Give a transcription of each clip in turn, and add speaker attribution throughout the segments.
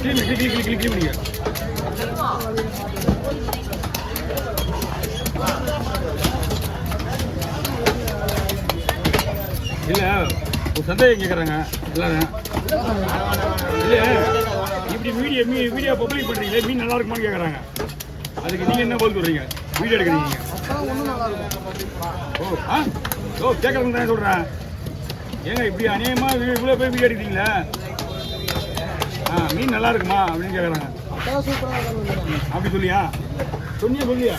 Speaker 1: Clean பண்ணிக்க. இல்லை ஒரு சந்தேகம் கேட்குறாங்க எல்லாரும். இல்லை இப்படி வீடியோ பப்ளிக் பண்ணுறீங்களே, மீன் நல்லா இருக்குமான்னு கேட்குறாங்க. அதுக்கு நீங்கள் என்ன பதில் சொல்கிறீங்க? வீடியோ எடுக்கிறீங்க. ஓ கேட்குறதுன்னு தான் சொல்கிறேன். ஏங்க இப்படி அநியாயமாக இவ்வளோ போய் வீடியோ எடுக்கிறீங்களா? மீன் நல்லா இருக்குமா அப்படின்னு கேட்குறாங்க. அப்படி சொல்லியா சொல்லியா?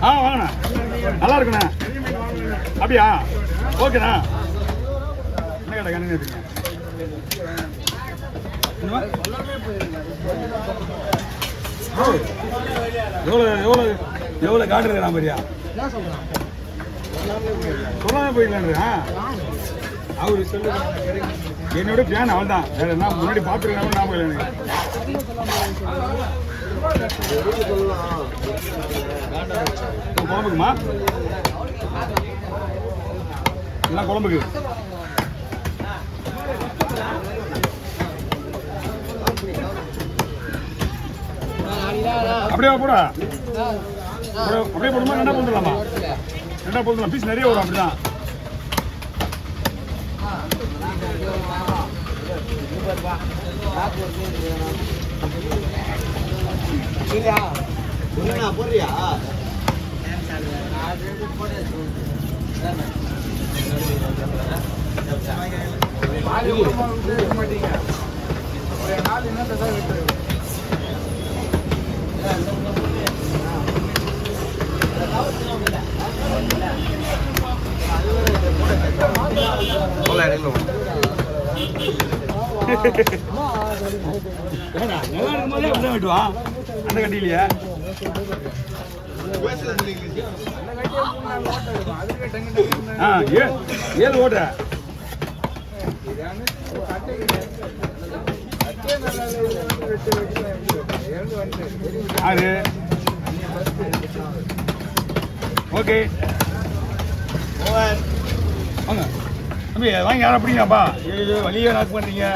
Speaker 1: வாங்கண்ணா, நல்லா இருக்குண்ணா. அப்படியா? ஓகேண்ணா. என்ன கேட்ட கண்ணு இருக்குங்க? எவ்வளோ காட்டுறது நான் பெரியா சொல்லாம போயிடலான். அவரு சொல்லு என்னோட பிளான் அவன் தான். வேற என்ன முன்னாடி பார்த்துருக்காங்க நான் போயிடல. குழம்புக்குமா? என்ன குழம்புக்கு? அப்படியே போடா. அப்படியே போடுமா? ரெண்டா போட்டுடலாமா? ரெண்டா போட்டுடலாம். பீஸ் நிறைய வரும். அப்படிதான் போடுறியா? வெட்டுவான் அந்த கட்டியிலையே. ஏழு ஓட்ட ஆறு. ஓகே வாங்க தம்பி, வாங்கி யாரும் அப்படிங்கப்பா. வழியே நாக்கு பண்ணுறீங்க.